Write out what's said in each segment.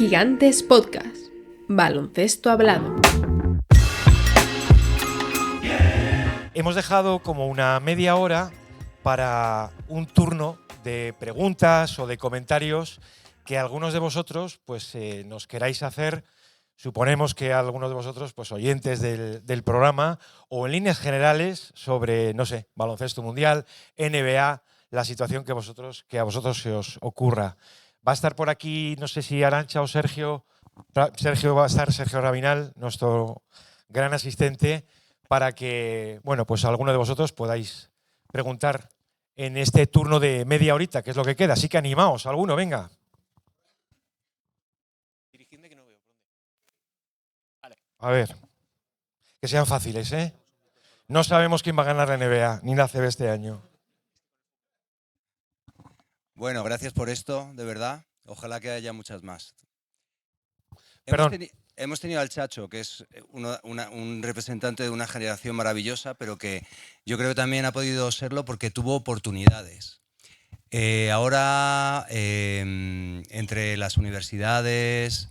Gigantes Podcast. Baloncesto hablado. Hemos dejado como una media hora para un turno de preguntas o de comentarios que algunos de vosotros pues, nos queráis hacer. Suponemos que algunos de vosotros, pues oyentes del programa, o en líneas generales sobre, no sé, baloncesto mundial, NBA, la situación que a vosotros se os ocurra. Va a estar por aquí, no sé si Arantxa o Sergio. Sergio va a estar, Sergio Rabinal, nuestro gran asistente, para que, bueno, pues alguno de vosotros podáis preguntar en este turno de media horita, que es lo que queda. Así que animaos, alguno, venga. A ver, que sean fáciles, ¿eh? No sabemos quién va a ganar la NBA, ni la ACB este año. Bueno, gracias por esto, de verdad. Ojalá que haya muchas más. Hemos tenido al Chacho, que es un representante de una generación maravillosa, pero que yo creo que también ha podido serlo porque tuvo oportunidades. Ahora, entre las universidades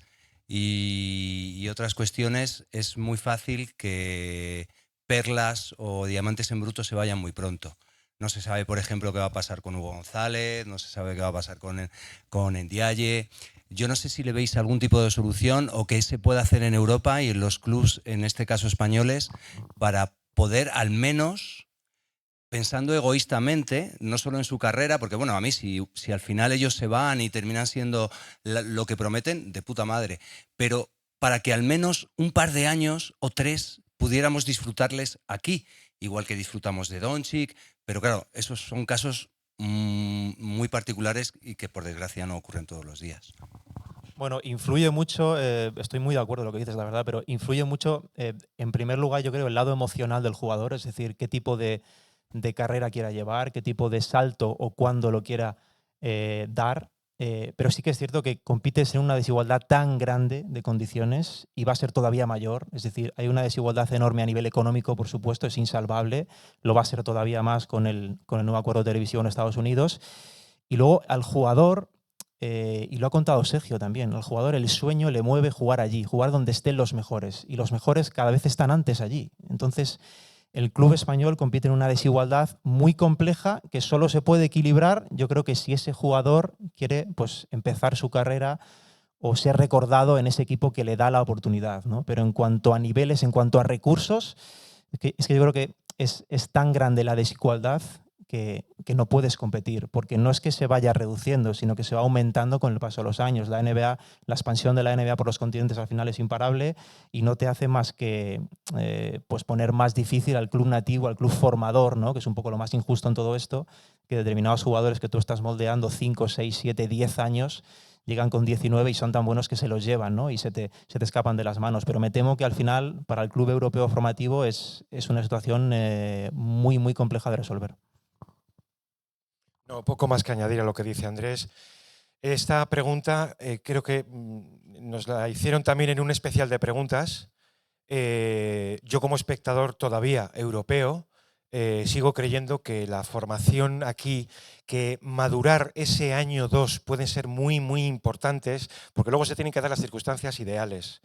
y otras cuestiones, es muy fácil que perlas o diamantes en bruto se vayan muy pronto. No se sabe, por ejemplo, qué va a pasar con Hugo González, no se sabe qué va a pasar con Ndiaye. Yo no sé si le veis algún tipo de solución o qué se puede hacer en Europa y en los clubs, en este caso españoles, para poder al menos, pensando egoístamente, no solo en su carrera, porque bueno, a mí si al final ellos se van y terminan siendo lo que prometen, de puta madre, pero para que al menos un par de años o 3 pudiéramos disfrutarles aquí, igual que disfrutamos de Doncic, pero claro, esos son casos muy particulares y que por desgracia no ocurren todos los días. Bueno, influye mucho, estoy muy de acuerdo con lo que dices, la verdad, pero influye mucho, en primer lugar, yo creo, el lado emocional del jugador, es decir, qué tipo de carrera quiera llevar, qué tipo de salto o cuándo lo quiera dar. Pero sí que es cierto que compites en una desigualdad tan grande de condiciones y va a ser todavía mayor. Es decir, hay una desigualdad enorme a nivel económico, por supuesto, es insalvable. Lo va a ser todavía más con el nuevo acuerdo de televisión en Estados Unidos. Y luego al jugador, y lo ha contado Sergio también, al jugador el sueño le mueve jugar allí, jugar donde estén los mejores. Y los mejores cada vez están antes allí. Entonces, el club español compite en una desigualdad muy compleja que solo se puede equilibrar, yo creo que si ese jugador quiere pues, empezar su carrera o ser recordado en ese equipo que le da la oportunidad, ¿no? Pero en cuanto a niveles, en cuanto a recursos, es que yo creo que es tan grande la desigualdad que no puedes competir, porque no es que se vaya reduciendo, sino que se va aumentando con el paso de los años. La NBA, la expansión de la NBA por los continentes al final es imparable y no te hace más que pues poner más difícil al club nativo, al club formador, ¿no? Que es un poco lo más injusto en todo esto, que determinados jugadores que tú estás moldeando 5, 6, 7, 10 años llegan con 19 y son tan buenos que se los llevan, ¿no? Y se te escapan de las manos. Pero me temo que al final, para el club europeo formativo, es una situación muy, muy compleja de resolver. No, poco más que añadir a lo que dice Andrés. Esta pregunta creo que nos la hicieron también en un especial de preguntas. Yo como espectador todavía europeo sigo creyendo que la formación aquí, que madurar ese año 2 pueden ser muy, muy importantes, porque luego se tienen que dar las circunstancias ideales.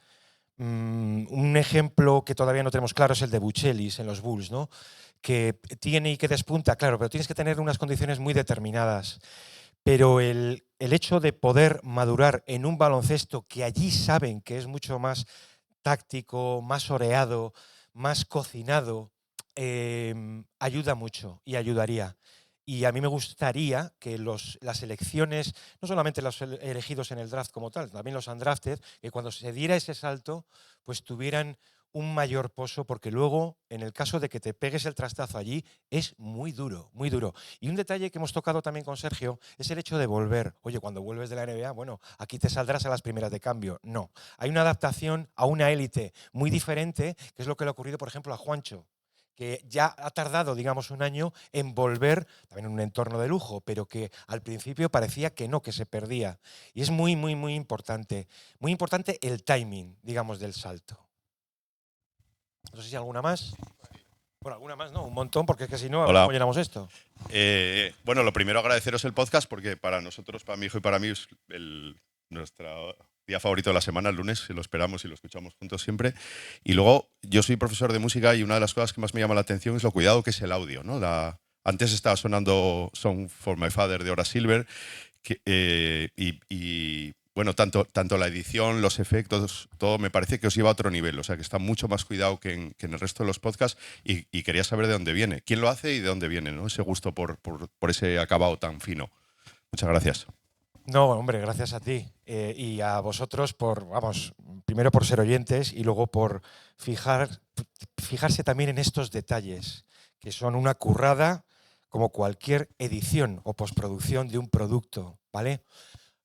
Un ejemplo que todavía no tenemos claro es el de Buchelis en los Bulls, ¿no? Que tiene y que despunta, claro, pero tienes que tener unas condiciones muy determinadas. Pero el hecho de poder madurar en un baloncesto que allí saben que es mucho más táctico, más oreado, más cocinado, ayuda mucho y ayudaría. Y a mí me gustaría que las elecciones, no solamente los elegidos en el draft como tal, también los undrafted, que cuando se diera ese salto, pues tuvieran un mayor pozo, porque luego, en el caso de que te pegues el trastazo allí, es muy duro, muy duro. Y un detalle que hemos tocado también con Sergio es el hecho de volver. Oye, cuando vuelves de la NBA, bueno, aquí te saldrás a las primeras de cambio. No, hay una adaptación a una élite muy diferente, que es lo que le ha ocurrido, por ejemplo, a Juancho, que ya ha tardado, digamos, un año en volver, también en un entorno de lujo, pero que al principio parecía que no, que se perdía. Y es muy, muy, muy importante el timing, digamos, del salto. No sé si alguna más. Bueno, alguna más, no, un montón, porque es que si no, a ver cómo llenamos esto. Bueno, lo primero agradeceros el podcast, porque para nosotros, para mi hijo y para mí, es nuestra día favorito de la semana, el lunes, lo esperamos y lo escuchamos juntos siempre. Y luego, yo soy profesor de música y una de las cosas que más me llama la atención es lo cuidado que es el audio, ¿no? Antes estaba sonando Song for My Father de Horace Silver, bueno, tanto la edición, los efectos, todo me parece que os lleva a otro nivel, o sea que está mucho más cuidado que en el resto de los podcasts y quería saber de dónde viene, quién lo hace y de dónde viene, ¿no? Ese gusto por ese acabado tan fino. Muchas gracias. No, hombre, gracias a ti y a vosotros primero por ser oyentes y luego por fijarse también en estos detalles, que son una currada como cualquier edición o postproducción de un producto, ¿vale?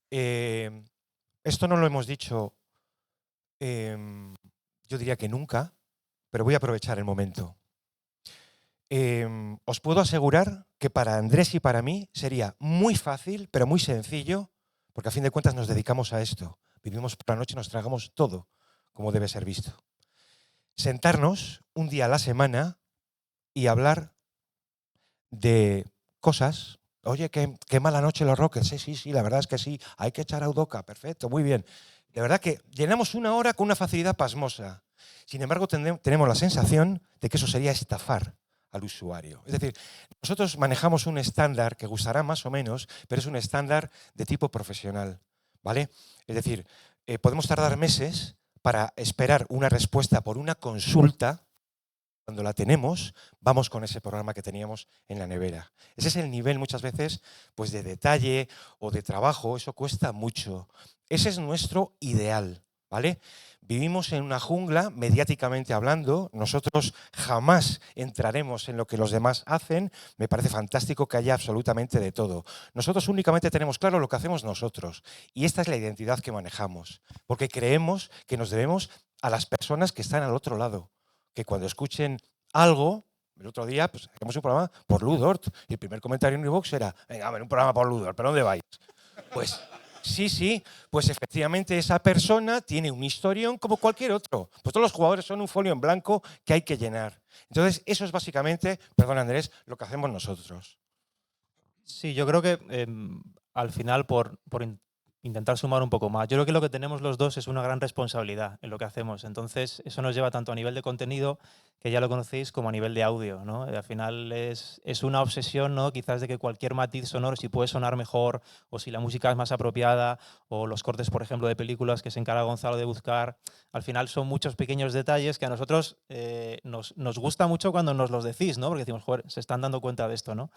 Esto no lo hemos dicho, yo diría que nunca, pero voy a aprovechar el momento. Os puedo asegurar que para Andrés y para mí sería muy fácil, pero muy sencillo, porque a fin de cuentas nos dedicamos a esto. Vivimos por la noche, nos tragamos todo como debe ser visto. Sentarnos un día a la semana y hablar de cosas. Oye, qué mala noche los Rockets. Sí, la verdad es que sí. Hay que echar a Udoka. Perfecto, muy bien. De verdad que llenamos una hora con una facilidad pasmosa. Sin embargo, tenemos la sensación de que eso sería estafar al usuario. Es decir, nosotros manejamos un estándar que gustará más o menos, pero es un estándar de tipo profesional, ¿vale? Es decir, podemos tardar meses para esperar una respuesta por una consulta. Cuando la tenemos, vamos con ese programa que teníamos en la nevera. Ese es el nivel muchas veces pues, de detalle o de trabajo, eso cuesta mucho. Ese es nuestro ideal, ¿vale? Vivimos en una jungla, mediáticamente hablando, nosotros jamás entraremos en lo que los demás hacen, me parece fantástico que haya absolutamente de todo. Nosotros únicamente tenemos claro lo que hacemos nosotros y esta es la identidad que manejamos, porque creemos que nos debemos a las personas que están al otro lado, que cuando escuchen algo, el otro día pues, hacemos un programa por Ludort y el primer comentario en iVoox era, venga, a ver, un programa por Ludort, ¿pero dónde vais? Pues sí, pues efectivamente esa persona tiene un historión como cualquier otro. Pues todos los jugadores son un folio en blanco que hay que llenar. Entonces, eso es básicamente, perdón Andrés, lo que hacemos nosotros. Sí, yo creo que al final, por intentar sumar un poco más, yo creo que lo que tenemos los dos es una gran responsabilidad en lo que hacemos. Entonces, eso nos lleva tanto a nivel de contenido, que ya lo conocéis, como a nivel de audio, ¿no? Al final es una obsesión, ¿no? Quizás de que cualquier matiz sonoro, si puede sonar mejor, o si la música es más apropiada, o los cortes, por ejemplo, de películas que se encarga Gonzalo de buscar, al final son muchos pequeños detalles que a nosotros nos gusta mucho cuando nos los decís, ¿no? Porque decimos, joder, se están dando cuenta de esto, ¿no?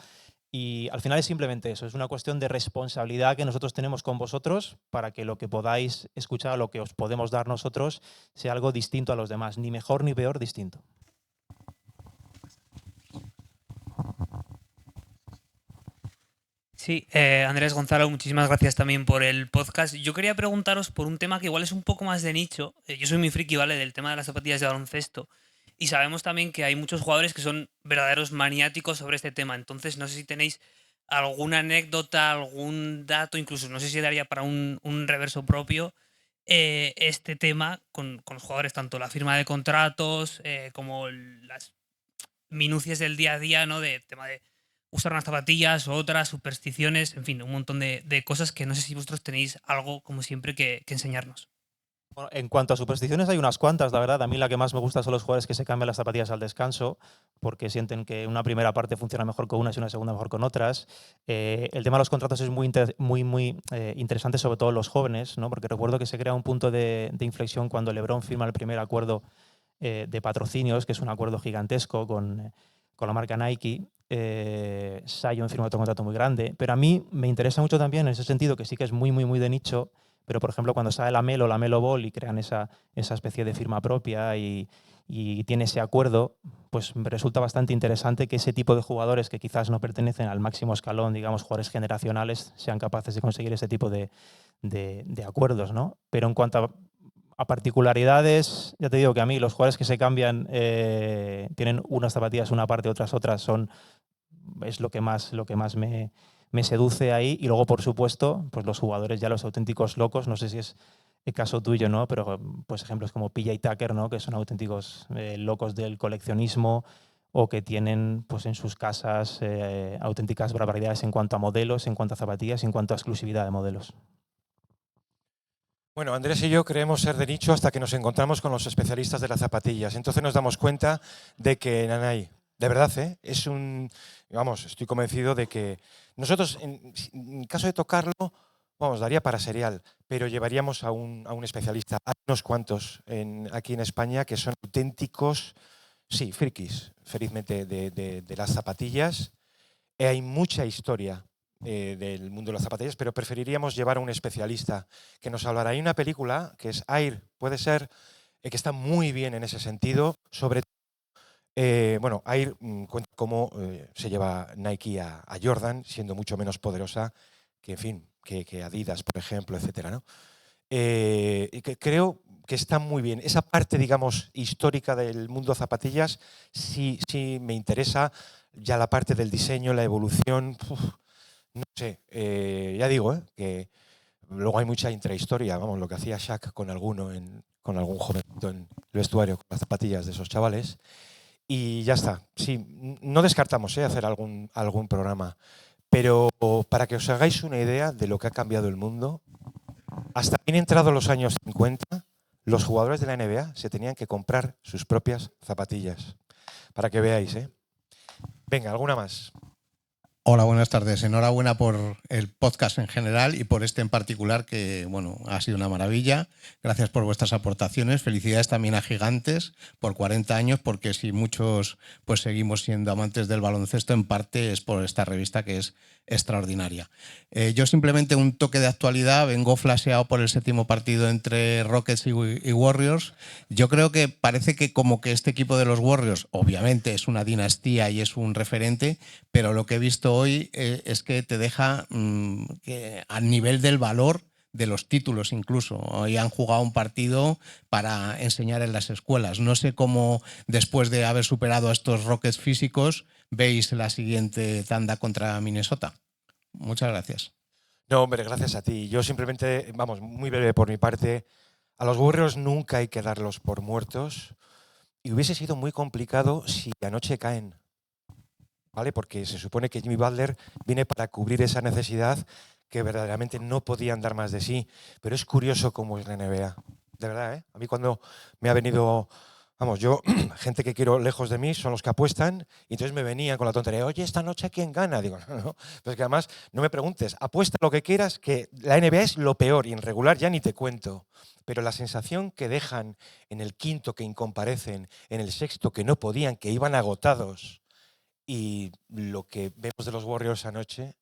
Y al final es simplemente eso, es una cuestión de responsabilidad que nosotros tenemos con vosotros para que lo que podáis escuchar, lo que os podemos dar nosotros, sea algo distinto a los demás, ni mejor ni peor, distinto. Sí, Andrés, Gonzalo, muchísimas gracias también por el podcast. Yo quería preguntaros por un tema que igual es un poco más de nicho. Yo soy muy friki, ¿vale? Del tema de las zapatillas de baloncesto. Y sabemos también que hay muchos jugadores que son verdaderos maniáticos sobre este tema. Entonces, no sé si tenéis alguna anécdota, algún dato, incluso no sé si daría para un reverso propio, este tema con los jugadores, tanto la firma de contratos como las minucias del día a día, ¿no? De tema de usar unas zapatillas o otras, supersticiones, en fin, un montón de cosas que no sé si vosotros tenéis algo, como siempre, que enseñarnos. Bueno, en cuanto a supersticiones hay unas cuantas, la verdad. A mí la que más me gusta son los jugadores que se cambian las zapatillas al descanso porque sienten que una primera parte funciona mejor con unas y una segunda mejor con otras. El tema de los contratos es muy interesante, sobre todo en los jóvenes, ¿no? Porque recuerdo que se crea un punto de inflexión cuando LeBron firma el primer acuerdo de patrocinios, que es un acuerdo gigantesco con la marca Nike. Zion firma otro contrato muy grande. Pero a mí me interesa mucho también en ese sentido, que sí que es muy de nicho. Pero, por ejemplo, cuando sale la Melo Ball y crean esa especie de firma propia y tiene ese acuerdo, pues me resulta bastante interesante que ese tipo de jugadores que quizás no pertenecen al máximo escalón, digamos, jugadores generacionales, sean capaces de conseguir ese tipo de acuerdos, ¿no? Pero en cuanto a particularidades, ya te digo que a mí los jugadores que se cambian tienen unas zapatillas una parte, otras, es lo que más me seduce ahí. Y luego, por supuesto, pues los jugadores ya los auténticos locos, no sé si es el caso tuyo, ¿no? Pero pues ejemplos como PJ Tucker, ¿no? Que son auténticos locos del coleccionismo o que tienen pues en sus casas auténticas barbaridades en cuanto a modelos, en cuanto a zapatillas, en cuanto a exclusividad de modelos. Bueno, Andrés y yo creemos ser de nicho hasta que nos encontramos con los especialistas de las zapatillas. Entonces nos damos cuenta de que, Nanay, de verdad, es un... Vamos, estoy convencido de que nosotros, en caso de tocarlo, vamos, daría para serial, pero llevaríamos a un especialista. Hay unos cuantos aquí en España que son auténticos, sí, frikis, felizmente, de las zapatillas. Hay mucha historia del mundo de las zapatillas, pero preferiríamos llevar a un especialista que nos hablará. Hay una película que es Air, puede ser, que está muy bien en ese sentido, sobre bueno, Air cuenta cómo se lleva Nike a Jordan, siendo mucho menos poderosa que, en fin, que Adidas, por ejemplo, etcétera, ¿no? Y que creo que está muy bien. Esa parte, digamos, histórica del mundo zapatillas sí me interesa. Ya la parte del diseño, la evolución, no sé, ya digo, que luego hay mucha intrahistoria, vamos, lo que hacía Shaq con con algún jovencito en el vestuario, con las zapatillas de esos chavales. Y ya está. Sí, no descartamos hacer algún programa, pero para que os hagáis una idea de lo que ha cambiado el mundo, hasta bien entrados los años 50, los jugadores de la NBA se tenían que comprar sus propias zapatillas. Para que veáis, ¿eh? Venga, ¿alguna más? Hola, buenas tardes. Enhorabuena por el podcast en general y por este en particular que, bueno, ha sido una maravilla. Gracias por vuestras aportaciones. Felicidades también a Gigantes por 40 años, porque si muchos pues seguimos siendo amantes del baloncesto, en parte es por esta revista que es extraordinaria. Yo simplemente un toque de actualidad. Vengo flasheado por el 7º partido entre Rockets y Warriors. Yo creo que parece que como que este equipo de los Warriors, obviamente es una dinastía y es un referente, pero lo que he visto hoy es que te deja que a nivel del valor de los títulos incluso. Hoy han jugado un partido para enseñar en las escuelas. No sé cómo, después de haber superado a estos Rockets físicos, veis la siguiente tanda contra Minnesota. Muchas gracias. No, hombre, gracias a ti. Yo simplemente, vamos, muy breve por mi parte, a los Warriors nunca hay que darlos por muertos y hubiese sido muy complicado si anoche caen, ¿vale? Porque se supone que Jimmy Butler viene para cubrir esa necesidad que verdaderamente no podían dar más de sí. Pero es curioso cómo es la NBA. De verdad, ¿eh? A mí cuando me ha venido... Vamos, yo, gente que quiero lejos de mí son los que apuestan y entonces me venían con la tontería, oye, esta noche ¿quién gana? Digo, no. Pues que además no me preguntes, apuesta lo que quieras, que la NBA es lo peor y en regular ya ni te cuento. Pero la sensación que dejan en el quinto que incomparecen, en el sexto que no podían, que iban agotados, y lo que vemos de los Warriors anoche,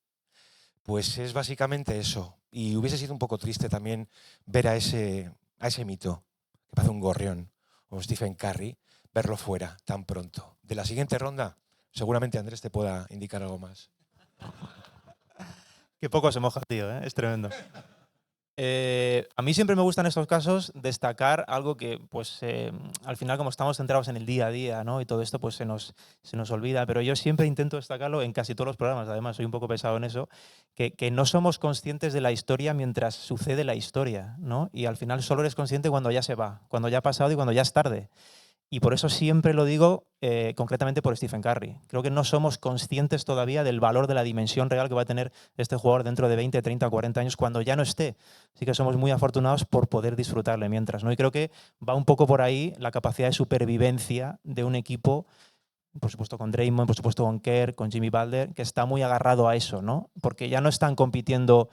pues es básicamente eso. Y hubiese sido un poco triste también ver a ese mito, que parece un gorrión, o Stephen Curry, verlo fuera tan pronto. De la siguiente ronda, seguramente Andrés te pueda indicar algo más. Qué poco se moja, tío, ¿eh? Es tremendo. A mí siempre me gusta en estos casos destacar algo que, pues, al final, como estamos centrados en el día a día, ¿no? Y todo esto, pues, se nos olvida. Pero yo siempre intento destacarlo en casi todos los programas. Además, soy un poco pesado en eso, que no somos conscientes de la historia mientras sucede la historia, ¿no? Y al final solo eres consciente cuando ya se va, cuando ya ha pasado y cuando ya es tarde. Y por eso siempre lo digo concretamente por Stephen Curry. Creo que no somos conscientes todavía del valor de la dimensión real que va a tener este jugador dentro de 20, 30, 40 años cuando ya no esté. Así que somos muy afortunados por poder disfrutarle mientras, ¿no? Y creo que va un poco por ahí la capacidad de supervivencia de un equipo, por supuesto con Draymond, por supuesto con Kerr, con Jimmy Butler, que está muy agarrado a eso, ¿no? Porque ya no están compitiendo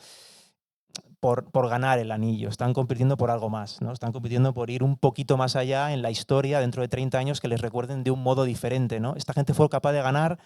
por ganar el anillo, están compitiendo por algo más, ¿no? Están compitiendo por ir un poquito más allá en la historia dentro de 30 años que les recuerden de un modo diferente, ¿no? Esta gente fue capaz de ganar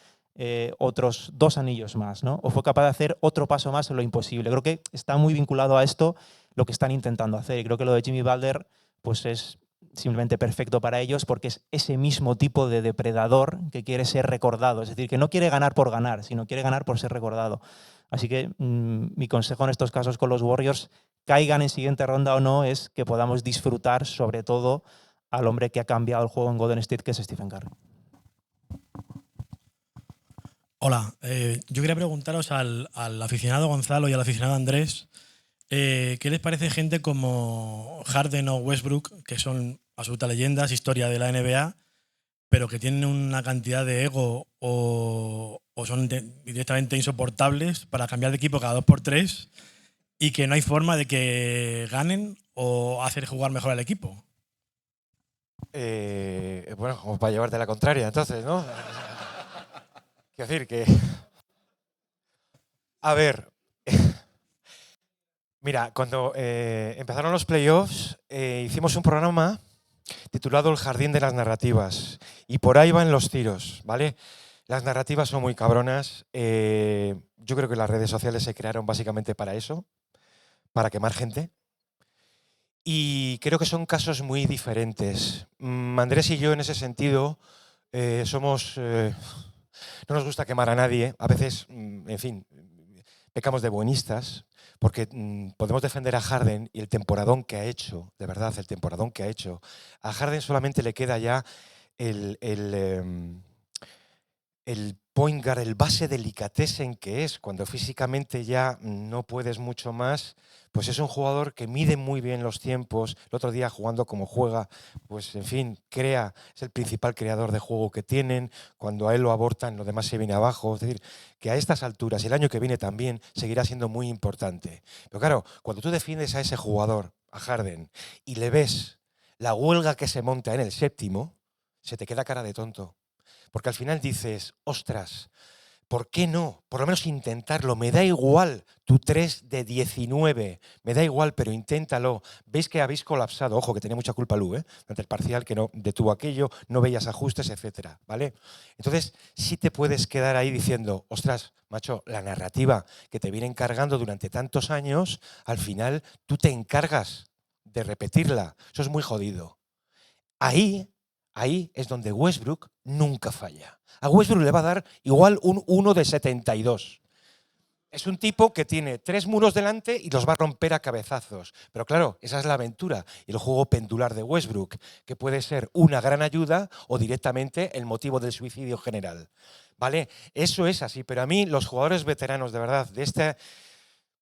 otros 2 anillos más, ¿no? O fue capaz de hacer otro paso más en lo imposible. Creo que está muy vinculado a esto lo que están intentando hacer y creo que lo de Jimmy Butler pues es simplemente perfecto para ellos porque es ese mismo tipo de depredador que quiere ser recordado, es decir, que no quiere ganar por ganar, sino quiere ganar por ser recordado. Así que mi consejo en estos casos con los Warriors, caigan en siguiente ronda o no, es que podamos disfrutar sobre todo al hombre que ha cambiado el juego en Golden State, que es Stephen Curry. Hola, yo quería preguntaros al aficionado Gonzalo y al aficionado Andrés, ¿qué les parece gente como Harden o Westbrook, que son absolutas leyendas, historia de la NBA, pero que tienen una cantidad de ego o son directamente insoportables para cambiar de equipo cada 2 por 3 y que no hay forma de que ganen o hacer jugar mejor al equipo. Bueno, como para llevarte la contraria, entonces, ¿no? Quiero decir que... A ver, mira, cuando empezaron los playoffs, hicimos un programa titulado El Jardín de las Narrativas, y por ahí van los tiros, ¿vale? Las narrativas son muy cabronas. Yo creo que las redes sociales se crearon básicamente para eso, para quemar gente. Y creo que son casos muy diferentes. Andrés y yo, en ese sentido, somos... no nos gusta quemar a nadie. A veces, en fin, pecamos de buenistas, porque podemos defender a Harden y el temporadón que ha hecho, de verdad, el temporadón que ha hecho. A Harden solamente le queda ya el point guard, el base delicatessen que es, cuando físicamente ya no puedes mucho más, pues es un jugador que mide muy bien los tiempos. El otro día, jugando como juega, pues en fin, crea, es el principal creador de juego que tienen. Cuando a él lo abortan, lo demás se viene abajo. Es decir, que a estas alturas, y el año que viene también, seguirá siendo muy importante. Pero claro, cuando tú defiendes a ese jugador, a Harden, y le ves la huelga que se monta en el séptimo, se te queda cara de tonto. Porque al final dices, ostras, ¿por qué no? Por lo menos intentarlo. Me da igual tu 3 de 19. Me da igual, pero inténtalo. Veis que habéis colapsado. Ojo, que tenía mucha culpa Lu, durante el parcial, que no detuvo aquello, no veías ajustes, etcétera, ¿vale? Entonces, sí te puedes quedar ahí diciendo, ostras, macho, la narrativa que te viene encargando durante tantos años, al final tú te encargas de repetirla. Eso es muy jodido. Ahí es donde Westbrook nunca falla. A Westbrook le va a dar igual un 1 de 72. Es un tipo que tiene 3 muros delante y los va a romper a cabezazos. Pero claro, esa es la aventura y el juego pendular de Westbrook, que puede ser una gran ayuda o directamente el motivo del suicidio general. ¿Vale? Eso es así, pero a mí los jugadores veteranos, de verdad, de este...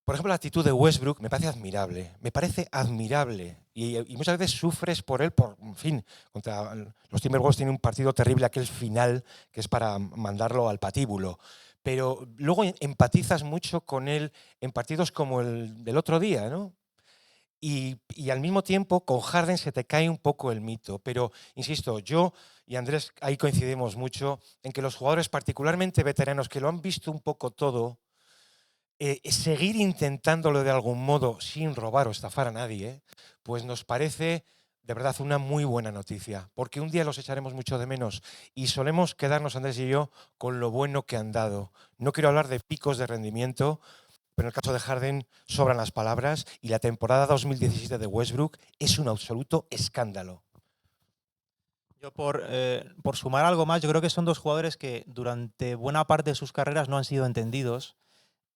Por ejemplo, la actitud de Westbrook me parece admirable. Me parece admirable. Y muchas veces sufres por él, en fin, contra los Timberwolves tienen un partido terrible, aquel final, que es para mandarlo al patíbulo. Pero luego empatizas mucho con él en partidos como el del otro día, ¿no? Y al mismo tiempo, con Harden se te cae un poco el mito. Pero, insisto, yo y Andrés ahí coincidimos mucho en que los jugadores, particularmente veteranos, que lo han visto un poco todo, seguir intentándolo de algún modo sin robar o estafar a nadie, pues nos parece de verdad una muy buena noticia, porque un día los echaremos mucho de menos y solemos quedarnos, Andrés y yo, con lo bueno que han dado. No quiero hablar de picos de rendimiento, pero en el caso de Harden sobran las palabras y la temporada 2017 de Westbrook es un absoluto escándalo. Yo por sumar algo más, yo creo que son dos jugadores que durante buena parte de sus carreras no han sido entendidos.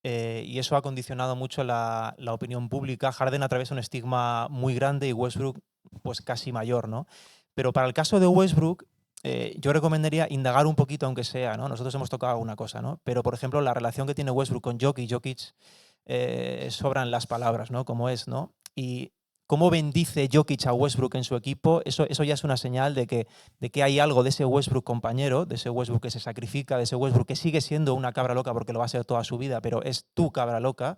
Y eso ha condicionado mucho la opinión pública. Harden atraviesa un estigma muy grande y Westbrook pues casi mayor, ¿no? Pero para el caso de Westbrook, yo recomendaría indagar un poquito, aunque sea, ¿no? Nosotros hemos tocado alguna cosa, ¿no? Pero, por ejemplo, la relación que tiene Westbrook con Jokic, sobran las palabras, ¿no? Como es, ¿no? Y cómo bendice Jokic a Westbrook en su equipo, eso ya es una señal de que hay algo de ese Westbrook compañero, de ese Westbrook que se sacrifica, de ese Westbrook que sigue siendo una cabra loca porque lo va a ser toda su vida, pero es tu cabra loca,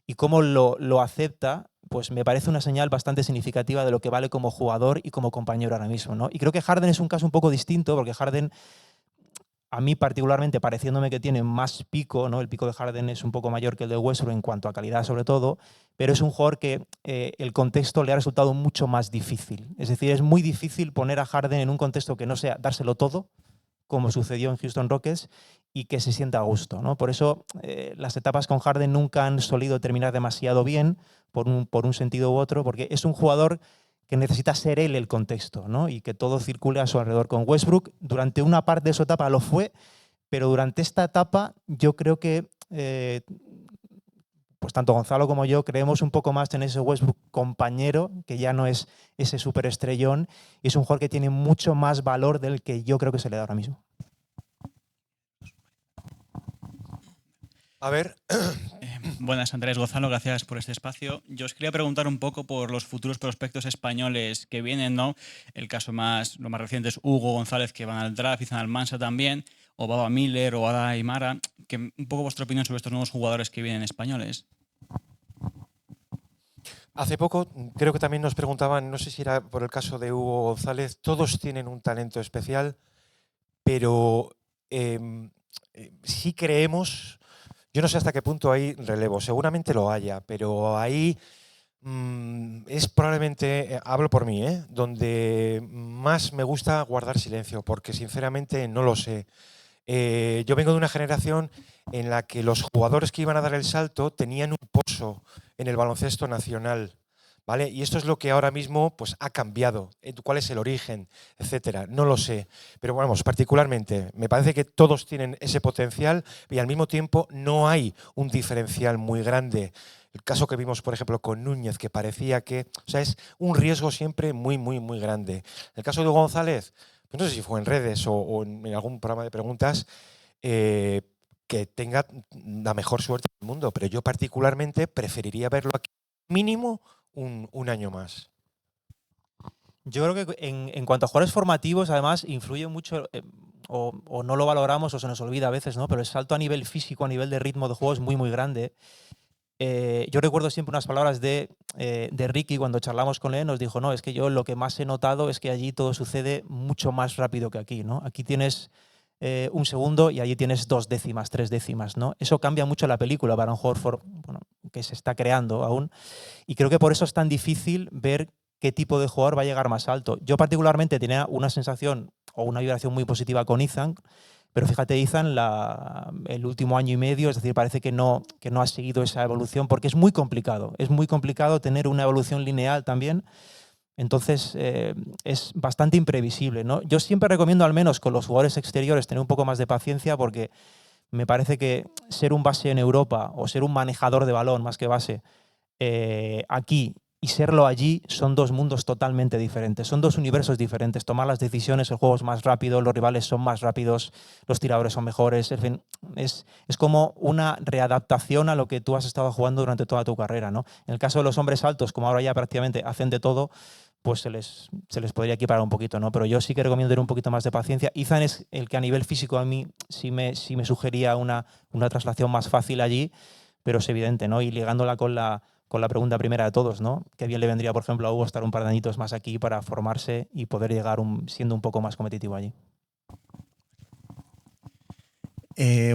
y cómo lo acepta, pues me parece una señal bastante significativa de lo que vale como jugador y como compañero ahora mismo, ¿no? Y creo que Harden es un caso un poco distinto, porque Harden, a mí particularmente, pareciéndome que tiene más pico, ¿no? El pico de Harden es un poco mayor que el de Westbrook en cuanto a calidad sobre todo, pero es un jugador que el contexto le ha resultado mucho más difícil. Es decir, es muy difícil poner a Harden en un contexto que no sea dárselo todo, como sucedió en Houston Rockets, y que se sienta a gusto, ¿no? Por eso las etapas con Harden nunca han solido terminar demasiado bien, por un sentido u otro, porque es un jugador que necesita ser él el contexto, ¿no? Y que todo circule a su alrededor. Con Westbrook, durante una parte de su etapa lo fue, pero durante esta etapa yo creo que pues tanto Gonzalo como yo creemos un poco más en ese Westbrook compañero, que ya no es ese superestrellón, y es un jugador que tiene mucho más valor del que yo creo que se le da ahora mismo. A ver. Buenas, Andrés, Gonzalo, gracias por este espacio. Yo os quería preguntar un poco por los futuros prospectos españoles que vienen, ¿no? El caso lo más reciente es Hugo González, que van al draft, Izan Almansa también, o Baba Miller, o Ada Aymara. Un poco vuestra opinión sobre estos nuevos jugadores que vienen españoles. Hace poco creo que también nos preguntaban, no sé si era por el caso de Hugo González, todos tienen un talento especial, pero sí creemos, yo no sé hasta qué punto hay relevo, seguramente lo haya, pero ahí es probablemente, hablo por mí, donde más me gusta guardar silencio, porque sinceramente no lo sé. Yo vengo de una generación en la que los jugadores que iban a dar el salto tenían un pozo en el baloncesto nacional, ¿vale? Y esto es lo que ahora mismo pues, ha cambiado. ¿Cuál es el origen? Etcétera. No lo sé. Pero vamos, particularmente, me parece que todos tienen ese potencial y al mismo tiempo no hay un diferencial muy grande. El caso que vimos, por ejemplo, con Núñez, que parecía que... O sea, es un riesgo siempre muy, muy, muy grande. El caso de González, pues no sé si fue en redes o en algún programa de preguntas, que tenga la mejor suerte del mundo, pero yo particularmente preferiría verlo aquí mínimo un año más. Yo creo que en cuanto a jugadores formativos, además, influye mucho, o no lo valoramos o se nos olvida a veces, ¿no? Pero el salto a nivel físico, a nivel de ritmo de juego es muy, muy grande. Yo recuerdo siempre unas palabras de Ricky cuando charlamos con él, nos dijo, no, es que yo lo que más he notado es que allí todo sucede mucho más rápido que aquí, ¿no? Aquí tienes un segundo y allí tienes 2 décimas, 3 décimas, ¿no? Eso cambia mucho la película para un jugador que se está creando aún, y creo que por eso es tan difícil ver qué tipo de jugador va a llegar más alto. Yo particularmente tenía una sensación o una vibración muy positiva con Ethan, pero fíjate, Ethan, el último año y medio, es decir, parece que no ha seguido esa evolución porque es muy complicado. Es muy complicado tener una evolución lineal también. Entonces, es bastante imprevisible, ¿no? Yo siempre recomiendo, al menos con los jugadores exteriores, tener un poco más de paciencia porque me parece que ser un base en Europa o ser un manejador de balón más que base aquí y serlo allí son 2 mundos totalmente diferentes, son 2 universos diferentes. Tomar las decisiones, el juego es más rápido, los rivales son más rápidos, los tiradores son mejores, en fin, es como una readaptación a lo que tú has estado jugando durante toda tu carrera, ¿no? En el caso de los hombres altos, como ahora ya prácticamente hacen de todo, pues se les podría equiparar un poquito, ¿no? Pero yo sí que recomiendo tener un poquito más de paciencia. Ethan es el que a nivel físico a mí sí me sugería una traslación más fácil allí, pero es evidente, ¿no? Y ligándola con la pregunta primera de todos, ¿no? Qué bien le vendría, por ejemplo, a Hugo estar un par de añitos más aquí para formarse y poder llegar siendo un poco más competitivo allí.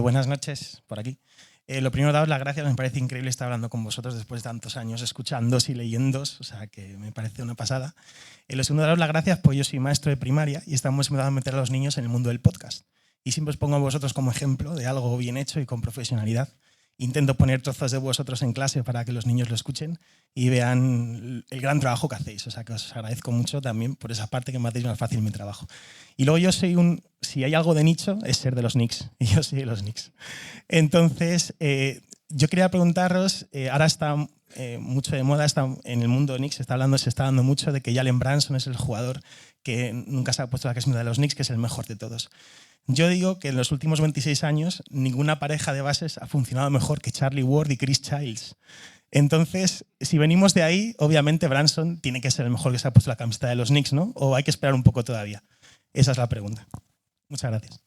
Buenas noches, por aquí. Lo primero, daros las gracias, me parece increíble estar hablando con vosotros después de tantos años, escuchándoos y leyéndoos, o sea que me parece una pasada. Lo segundo, daros las gracias, pues yo soy maestro de primaria y estamos empezando a meter a los niños en el mundo del podcast. Y siempre os pongo a vosotros como ejemplo de algo bien hecho y con profesionalidad. Intento poner trozos de vosotros en clase para que los niños lo escuchen y vean el gran trabajo que hacéis. O sea que os agradezco mucho también por esa parte que me hacéis más fácil mi trabajo. Y luego yo soy si hay algo de nicho, es ser de los Knicks. Y yo soy de los Knicks. Entonces, yo quería preguntaros, ahora está mucho de moda, en el mundo de Knicks se está dando mucho de que Jalen Brunson es el jugador que nunca se ha puesto la camiseta de los Knicks, que es el mejor de todos. Yo digo que en los últimos 26 años ninguna pareja de bases ha funcionado mejor que Charlie Ward y Chris Childs. Entonces, si venimos de ahí, obviamente Brunson tiene que ser el mejor que se ha puesto la camiseta de los Knicks, ¿no? ¿O hay que esperar un poco todavía? Esa es la pregunta. Muchas gracias.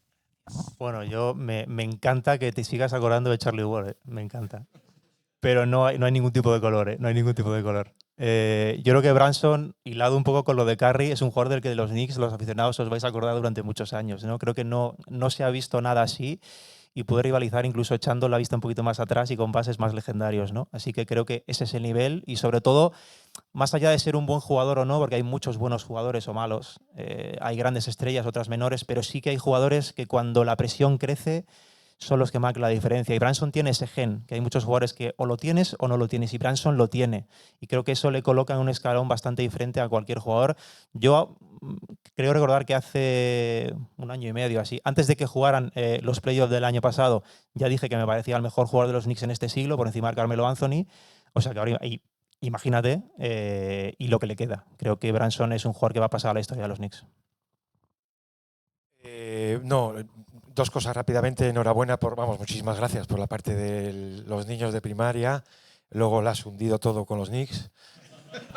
Bueno, me encanta que te sigas acordando de Charlie Ward, me encanta. Pero no hay ningún tipo de color, no hay ningún tipo de color. Yo creo que Brunson, hilado un poco con lo de Curry, es un jugador del que los Knicks, los aficionados, os vais a acordar durante muchos años, ¿no? Creo que no se ha visto nada así y puede rivalizar incluso echando la vista un poquito más atrás y con bases más legendarios, ¿no? Así que creo que ese es el nivel y sobre todo, más allá de ser un buen jugador o no, porque hay muchos buenos jugadores o malos, hay grandes estrellas, otras menores, pero sí que hay jugadores que cuando la presión crece son los que marcan la diferencia. Y Brunson tiene ese gen, que hay muchos jugadores que o lo tienes o no lo tienes, y Brunson lo tiene. Y creo que eso le coloca en un escalón bastante diferente a cualquier jugador. Yo creo recordar que hace un año y medio así, antes de que jugaran los playoffs del año pasado, ya dije que me parecía el mejor jugador de los Knicks en este siglo, por encima de Carmelo Anthony. O sea que ahora imagínate, y lo que le queda. Creo que Brunson es un jugador que va a pasar a la historia de los Knicks. No, 2 cosas rápidamente. Enhorabuena muchísimas gracias por la parte de los niños de primaria. Luego la has hundido todo con los Knicks,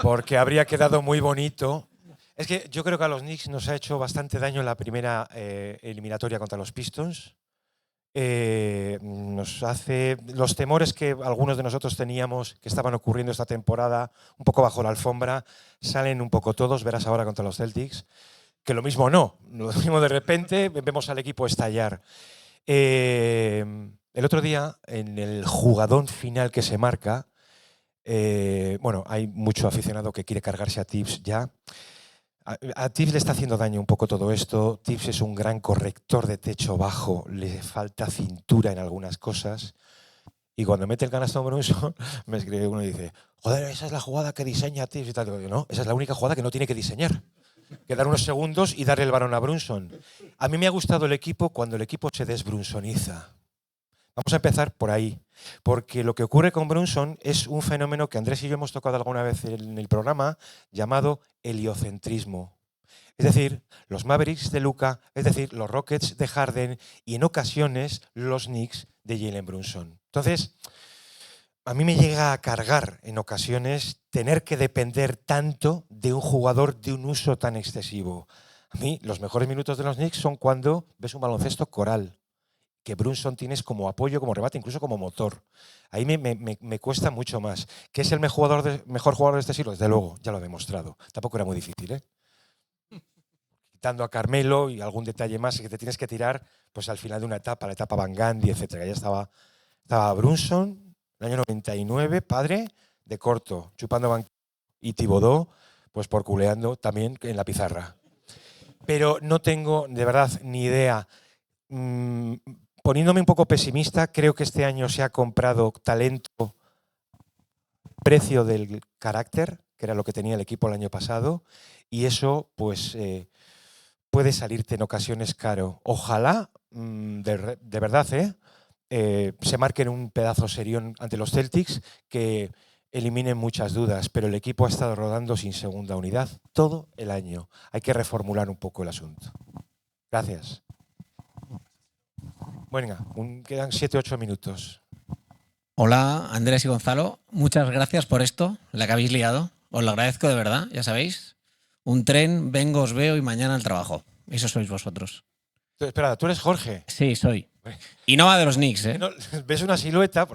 porque habría quedado muy bonito. Es que yo creo que a los Knicks nos ha hecho bastante daño en la primera eliminatoria contra los Pistons nos hace los temores que algunos de nosotros teníamos que estaban ocurriendo esta temporada un poco bajo la alfombra, salen un poco todos, verás ahora contra los Celtics, que lo mismo no, lo mismo de repente vemos al equipo estallar. El otro día, en el jugadón final que se marca, bueno, hay mucho aficionado que quiere cargarse a Tibbs ya. A Tibbs le está haciendo daño un poco todo esto. Tibbs es un gran corrector de techo bajo, le falta cintura en algunas cosas. Y cuando mete el canasto Brunson, me escribe uno y dice, joder, esa es la jugada que diseña Tibbs y tal. Digo, no, esa es la única jugada que no tiene que diseñar. Que dar unos segundos y darle el balón a Brunson. A mí me ha gustado el equipo cuando el equipo se desbrunsoniza. Vamos a empezar por ahí, porque lo que ocurre con Brunson es un fenómeno que Andrés y yo hemos tocado alguna vez en el programa llamado heliocentrismo. Es decir, los Mavericks de Luka, es decir, los Rockets de Harden y en ocasiones los Knicks de Jalen Brunson. Entonces, a mí me llega a cargar en ocasiones tener que depender tanto de un jugador de un uso tan excesivo. A mí los mejores minutos de los Knicks son cuando ves un baloncesto coral, que Brunson tienes como apoyo, como rebate, incluso como motor. Ahí me cuesta mucho más. ¿Que es el mejor jugador de este siglo? Desde luego, ya lo ha demostrado. Tampoco era muy difícil, ¿eh? Quitando a Carmelo y algún detalle más que te tienes que tirar pues al final de una etapa, la etapa Van Gundy, etc. Ya estaba Brunson, el año 99, padre de corto, chupando banquillo, y Thibodeau, pues por culeando también en la pizarra. Pero no tengo, de verdad, ni idea. Poniéndome un poco pesimista, creo que este año se ha comprado talento, precio del carácter, que era lo que tenía el equipo el año pasado, y eso pues puede salirte en ocasiones caro. Ojalá, de verdad, se marquen un pedazo serión ante los Celtics que eliminen muchas dudas, pero el equipo ha estado rodando sin segunda unidad todo el año. Hay que reformular un poco el asunto. Gracias. Bueno, quedan 7 o 8 minutos. Hola, Andrés y Gonzalo. Muchas gracias por esto, la que habéis liado. Os lo agradezco de verdad, ya sabéis. Un tren, vengo, os veo y mañana al trabajo. Eso sois vosotros. Espera, ¿tú eres Jorge? Sí, soy. Y no va de los Knicks, ¿eh? No, ves una silueta.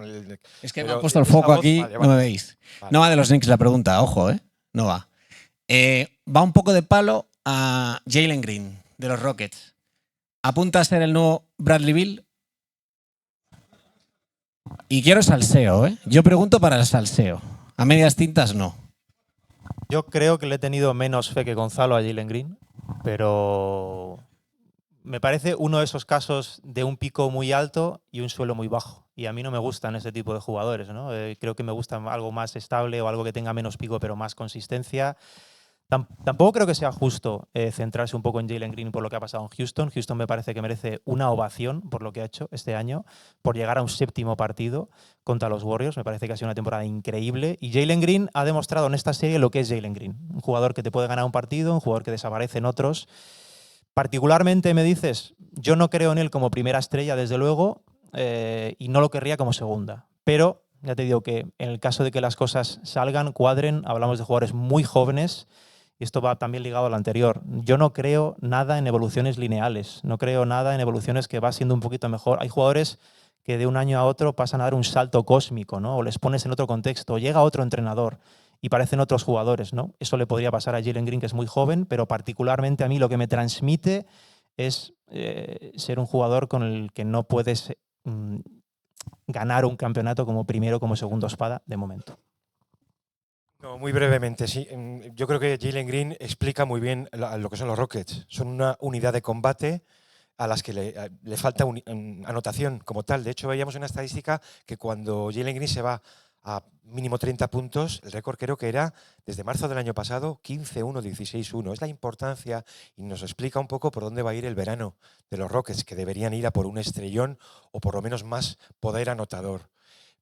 Es que me han puesto el foco aquí, vale. No me veis. Vale. No va de los Knicks la pregunta, ojo, ¿eh? No va. Va un poco de palo a Jalen Green, de los Rockets. ¿Apunta a ser el nuevo Bradley Beal? Y quiero salseo, ¿eh? Yo pregunto para el salseo. A medias tintas no. Yo creo que le he tenido menos fe que Gonzalo a Jalen Green, pero me parece uno de esos casos de un pico muy alto y un suelo muy bajo. Y a mí no me gustan ese tipo de jugadores, ¿no? Creo que me gusta algo más estable o algo que tenga menos pico pero más consistencia. Tampoco creo que sea justo centrarse un poco en Jalen Green por lo que ha pasado en Houston. Houston me parece que merece una ovación por lo que ha hecho este año, por llegar a un 7º partido contra los Warriors. Me parece que ha sido una temporada increíble. Y Jalen Green ha demostrado en esta serie lo que es Jalen Green. Un jugador que te puede ganar un partido, un jugador que desaparece en otros. Particularmente me dices, yo no creo en él como primera estrella, desde luego, y no lo querría como segunda. Pero ya te digo que en el caso de que las cosas salgan, cuadren, hablamos de jugadores muy jóvenes. Y esto va también ligado a lo anterior. Yo no creo nada en evoluciones lineales, no creo nada en evoluciones que va siendo un poquito mejor. Hay jugadores que de un año a otro pasan a dar un salto cósmico, ¿no? O les pones en otro contexto, o llega otro entrenador y parecen otros jugadores, ¿no? Eso le podría pasar a Jalen Green, que es muy joven, pero particularmente a mí lo que me transmite es ser un jugador con el que no puedes ganar un campeonato como primero o como segundo espada de momento. No, muy brevemente, sí. Yo creo que Jalen Green explica muy bien lo que son los Rockets. Son una unidad de combate a las que le falta anotación como tal. De hecho, veíamos una estadística que cuando Jalen Green se va a mínimo 30 puntos, el récord creo que era desde marzo del año pasado 15-1, 16-1. Es la importancia y nos explica un poco por dónde va a ir el verano de los Rockets, que deberían ir a por un estrellón o por lo menos más poder anotador.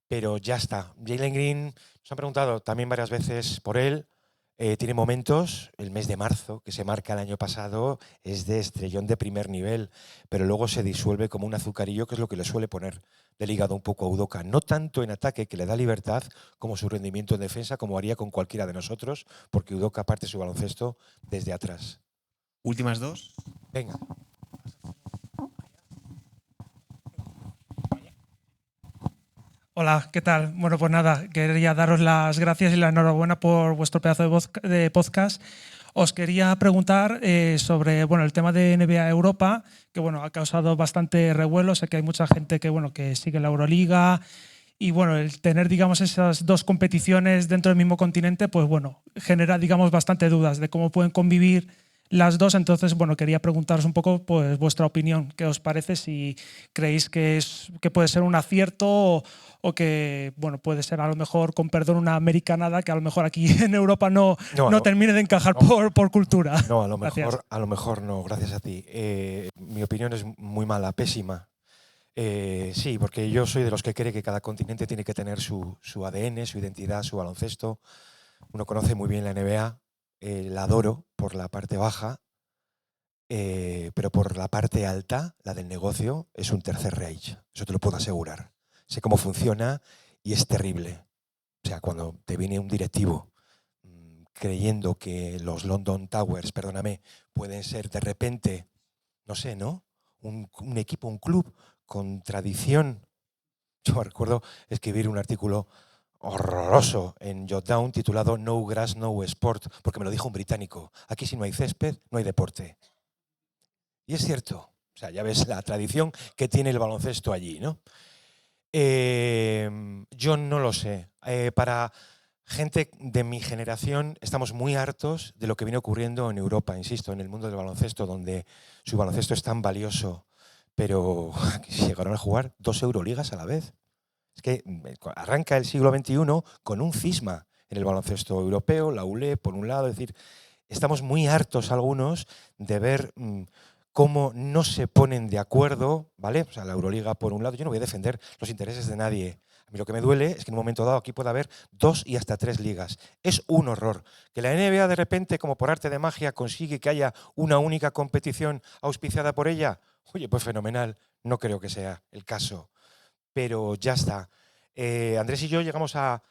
Pero ya está. Jalen Green, nos han preguntado también varias veces por él. Tiene momentos, el mes de marzo, que se marca el año pasado, es de estrellón de primer nivel, pero luego se disuelve como un azucarillo, que es lo que le suele poner del hígado un poco a Udoka. No tanto en ataque, que le da libertad, como su rendimiento en defensa, como haría con cualquiera de nosotros, porque Udoka parte su baloncesto desde atrás. Últimas dos. Venga. Hola, ¿qué tal? Bueno, pues nada, quería daros las gracias y la enhorabuena por vuestro pedazo de podcast. Os quería preguntar sobre el tema de NBA Europa, que ha causado bastante revuelo. Sé que hay mucha gente que sigue la Euroliga y el tener, digamos, esas dos competiciones dentro del mismo continente, pues genera, digamos, bastante dudas de cómo pueden convivir las dos. Entonces, quería preguntaros un poco pues vuestra opinión. ¿Qué os parece? Si creéis que puede ser un acierto o que puede ser a lo mejor, con perdón, una americanada que a lo mejor aquí en Europa no termine de encajar por cultura. No, a lo mejor no, gracias a ti. Mi opinión es muy mala, pésima. Sí, porque yo soy de los que cree que cada continente tiene que tener su ADN, su identidad, su baloncesto. Uno conoce muy bien la NBA, la adoro por la parte baja, pero por la parte alta, la del negocio, es un tercer Reich. Eso te lo puedo asegurar. Sé cómo funciona y es terrible. O sea, cuando te viene un directivo creyendo que los London Towers, perdóname, pueden ser de repente, no sé, ¿no? Un equipo, un club con tradición. Yo recuerdo escribir un artículo horroroso en Jotdown titulado No Grass, No Sport, porque me lo dijo un británico. Aquí si no hay césped, no hay deporte. Y es cierto. O sea, ya ves la tradición que tiene el baloncesto allí, ¿no? Yo no lo sé. Para gente de mi generación estamos muy hartos de lo que viene ocurriendo en Europa, insisto, en el mundo del baloncesto, donde su baloncesto es tan valioso, pero llegaron a jugar 2 Euroligas a la vez. Es que arranca el siglo XXI con un cisma en el baloncesto europeo, la ULE, por un lado. Es decir, estamos muy hartos algunos de ver cómo no se ponen de acuerdo, ¿vale? O sea, la Euroliga por un lado, yo no voy a defender los intereses de nadie. A mí lo que me duele es que en un momento dado aquí pueda haber 2 y hasta 3 ligas. Es un horror. Que la NBA de repente, como por arte de magia, consigue que haya una única competición auspiciada por ella. Oye, pues fenomenal. No creo que sea el caso. Pero ya está. Andrés y yo llegamos a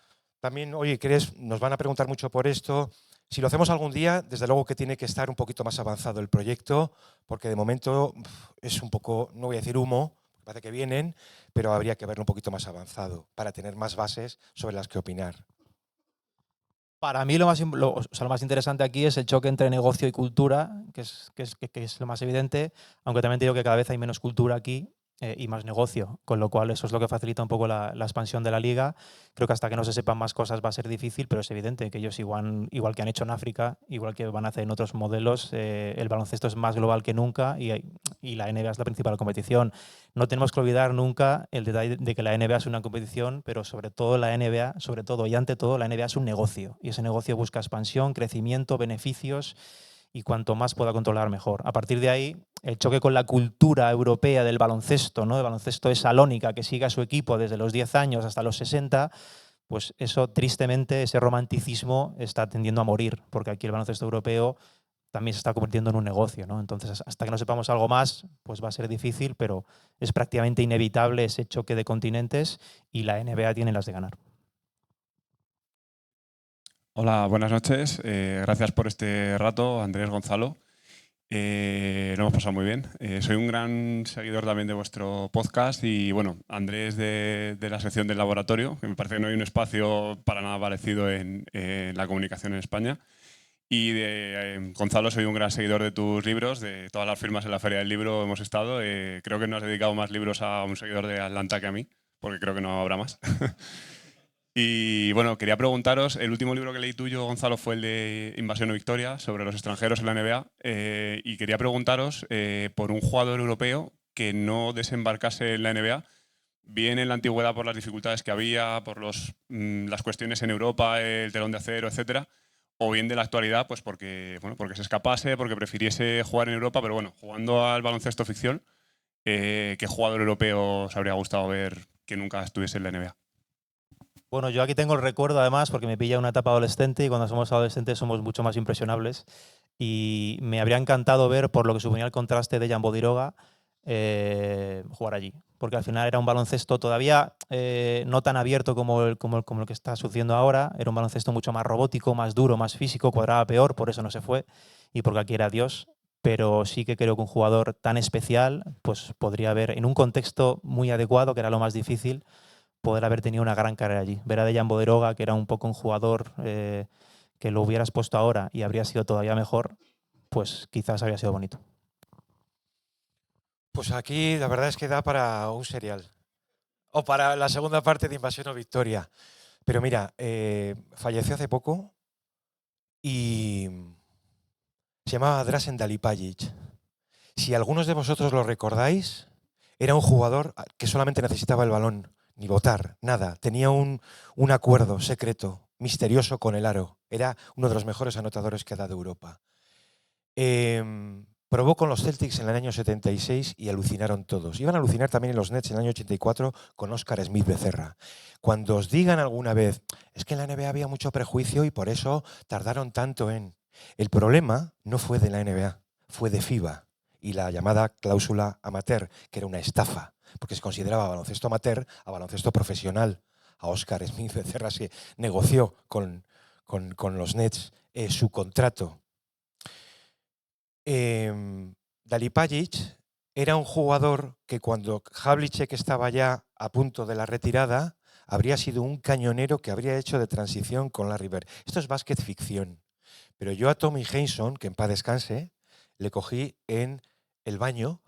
también, oye, nos van a preguntar mucho por esto. Si lo hacemos algún día, desde luego que tiene que estar un poquito más avanzado el proyecto, porque de momento es un poco, no voy a decir humo, parece que vienen, pero habría que verlo un poquito más avanzado para tener más bases sobre las que opinar. Para mí lo más interesante aquí es el choque entre negocio y cultura, que es lo más evidente, aunque también te digo que cada vez hay menos cultura aquí y más negocio, con lo cual eso es lo que facilita un poco la expansión de la liga. Creo que hasta que no se sepan más cosas va a ser difícil, pero es evidente que ellos igual que han hecho en África, igual que van a hacer en otros modelos, el baloncesto es más global que nunca y la NBA es la principal competición. No tenemos que olvidar nunca el detalle de que la NBA es una competición, pero sobre todo la NBA es un negocio, y ese negocio busca expansión, crecimiento, beneficios, y cuanto más pueda controlar, mejor. A partir de ahí, el choque con la cultura europea del baloncesto, ¿no? El baloncesto de Salónica, que sigue a su equipo desde los 10 años hasta los 60, pues eso, tristemente, ese romanticismo está tendiendo a morir, porque aquí el baloncesto europeo también se está convirtiendo en un negocio, ¿no? Entonces, hasta que no sepamos algo más, pues va a ser difícil, pero es prácticamente inevitable ese choque de continentes y la NBA tiene las de ganar. Hola, buenas noches. Gracias por este rato, Andrés, Gonzalo. Lo hemos pasado muy bien. Soy un gran seguidor también de vuestro podcast y, bueno, Andrés de la sección del laboratorio, que me parece que no hay un espacio para nada parecido en la comunicación en España. Y de Gonzalo, soy un gran seguidor de tus libros, de todas las firmas en la Feria del Libro hemos estado. Creo que no has dedicado más libros a un seguidor de Atlanta que a mí, porque creo que no habrá más. Y bueno, quería preguntaros, el último libro que leí tuyo, Gonzalo, fue el de Invasión o Victoria, sobre los extranjeros en la NBA, y quería preguntaros por un jugador europeo que no desembarcase en la NBA, bien en la antigüedad por las dificultades que había, por las cuestiones en Europa, el telón de acero, etcétera, o bien de la actualidad, pues porque se escapase, porque prefiriese jugar en Europa, pero bueno, jugando al baloncesto ficción, ¿qué jugador europeo os habría gustado ver que nunca estuviese en la NBA? Bueno, yo aquí tengo el recuerdo además porque me pilla una etapa adolescente y cuando somos adolescentes somos mucho más impresionables y me habría encantado ver, por lo que suponía el contraste de Jan Bodiroga, jugar allí. Porque al final era un baloncesto todavía no tan abierto como el que está sucediendo ahora, era un baloncesto mucho más robótico, más duro, más físico, cuadraba peor, por eso no se fue y porque aquí era Dios. Pero sí que creo que un jugador tan especial pues podría haber, en un contexto muy adecuado, que era lo más difícil, poder haber tenido una gran carrera allí. Ver a Dejan Bodiroga, que era un poco un jugador que lo hubieras puesto ahora y habría sido todavía mejor, pues quizás habría sido bonito. Pues aquí la verdad es que da para un serial. O para la segunda parte de Invasión o Victoria. Pero mira, falleció hace poco y se llamaba Dražen Dalipagic. Si algunos de vosotros lo recordáis, era un jugador que solamente necesitaba el balón, ni botar, nada. Tenía un acuerdo secreto, misterioso con el aro. Era uno de los mejores anotadores que ha dado Europa. Probó con los Celtics en el año 76 y alucinaron todos. Iban a alucinar también en los Nets en el año 84 con Oscar Smith Becerra. Cuando os digan alguna vez, es que en la NBA había mucho prejuicio y por eso tardaron tanto en... El problema no fue de la NBA, fue de FIBA y la llamada cláusula amateur, que era una estafa, porque se consideraba baloncesto amateur a baloncesto profesional. A Oscar Smith Becerra se negoció con los Nets su contrato. Dalipagic era un jugador que cuando Havlicek estaba ya a punto de la retirada habría sido un cañonero que habría hecho de transición con Larry Bird. Esto es básquet ficción, pero yo a Tommy Heinsohn, que en paz descanse, le cogí en el baño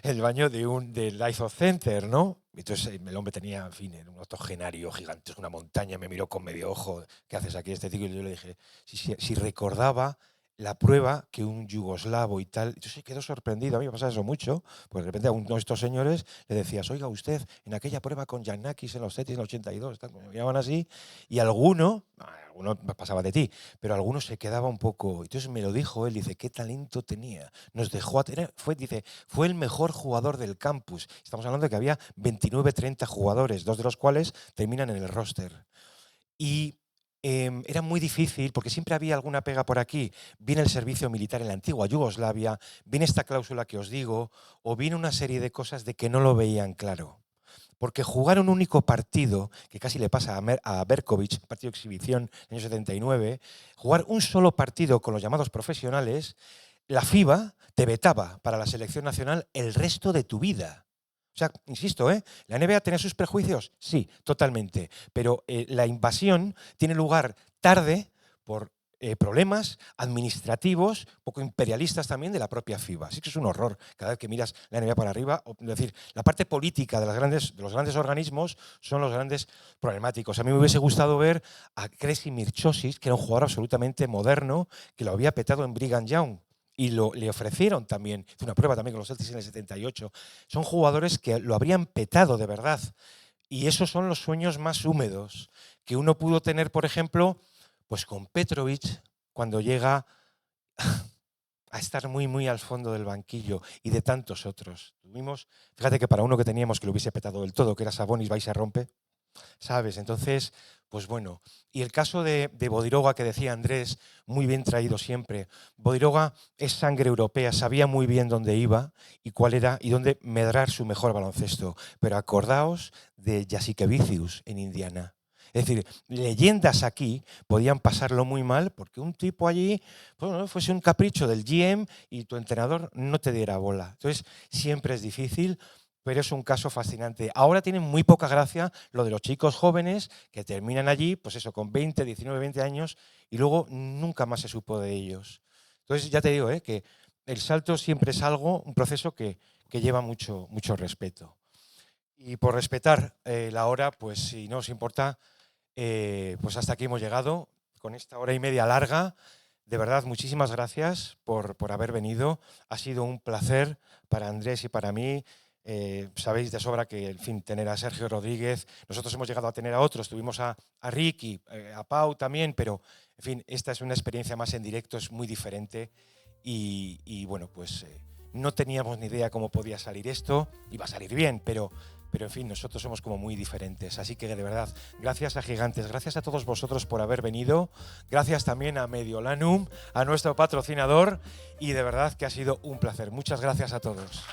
del Life of Center, ¿no? Entonces el hombre tenía, en fin, un octogenario gigante, una montaña, me miró con medio ojo, ¿qué haces aquí este tío? Y yo le dije, si recordaba la prueba que un yugoslavo y tal, entonces se quedó sorprendido, a mí me pasa eso mucho, pues de repente a uno de estos señores le decías, oiga usted, en aquella prueba con Giannakis en los Celtics en el 82, tal, me miraban así, y alguno pasaba de ti, pero alguno se quedaba un poco, entonces me lo dijo él, dice, qué talento tenía, nos dejó a tener, fue el mejor jugador del campus, estamos hablando de que había 29-30 jugadores, 2 de los cuales terminan en el roster, y era muy difícil porque siempre había alguna pega por aquí. Viene el servicio militar en la antigua Yugoslavia, viene esta cláusula que os digo, o viene una serie de cosas de que no lo veían claro. Porque jugar un único partido, que casi le pasa a Berkovic, partido de exhibición en el año 79, jugar un solo partido con los llamados profesionales, la FIBA te vetaba para la selección nacional el resto de tu vida. O sea, insisto, ¿la NBA tenía sus prejuicios? Sí, totalmente. Pero la invasión tiene lugar tarde por problemas administrativos, poco imperialistas también de la propia FIBA. Así que es un horror cada vez que miras la NBA para arriba. Es decir, la parte política de los grandes organismos son los grandes problemáticos. A mí me hubiese gustado ver a Krešimir Mirčosić, que era un jugador absolutamente moderno, que lo había petado en Brigham Young. Y le ofrecieron también, hizo una prueba también con los Celtics en el 78. Son jugadores que lo habrían petado de verdad. Y esos son los sueños más húmedos que uno pudo tener, por ejemplo, pues con Petrovic, cuando llega a estar muy, muy al fondo del banquillo, y de tantos otros. Fíjate que para uno que teníamos que lo hubiese petado del todo, que era Sabonis, va y se rompe, ¿sabes? Entonces, pues bueno. Y el caso de Bodiroga, que decía Andrés, muy bien traído siempre. Bodiroga es sangre europea, sabía muy bien dónde iba y cuál era y dónde medrar su mejor baloncesto. Pero acordaos de Jasikevicius en Indiana. Es decir, leyendas aquí podían pasarlo muy mal porque un tipo allí, bueno, fuese un capricho del GM y tu entrenador no te diera bola. Entonces, siempre es difícil, pero es un caso fascinante. Ahora tienen muy poca gracia lo de los chicos jóvenes que terminan allí, pues eso, con 20, 19, 20 años y luego nunca más se supo de ellos. Entonces, ya te digo, que el salto siempre es un proceso que lleva mucho respeto. Y por respetar la hora, pues si no os importa, pues hasta aquí hemos llegado con esta hora y media larga. De verdad, muchísimas gracias por haber venido. Ha sido un placer para Andrés y para mí. Sabéis de sobra que, en fin, tener a Sergio Rodríguez, nosotros hemos llegado a tener a otros, tuvimos a Ricky, a Pau también, pero, en fin, esta es una experiencia más en directo, es muy diferente y bueno, pues no teníamos ni idea cómo podía salir esto, iba a salir bien, pero en fin, nosotros somos como muy diferentes. Así que de verdad, gracias a Gigantes, gracias a todos vosotros por haber venido, gracias también a Mediolanum, a nuestro patrocinador, y de verdad que ha sido un placer. Muchas gracias a todos.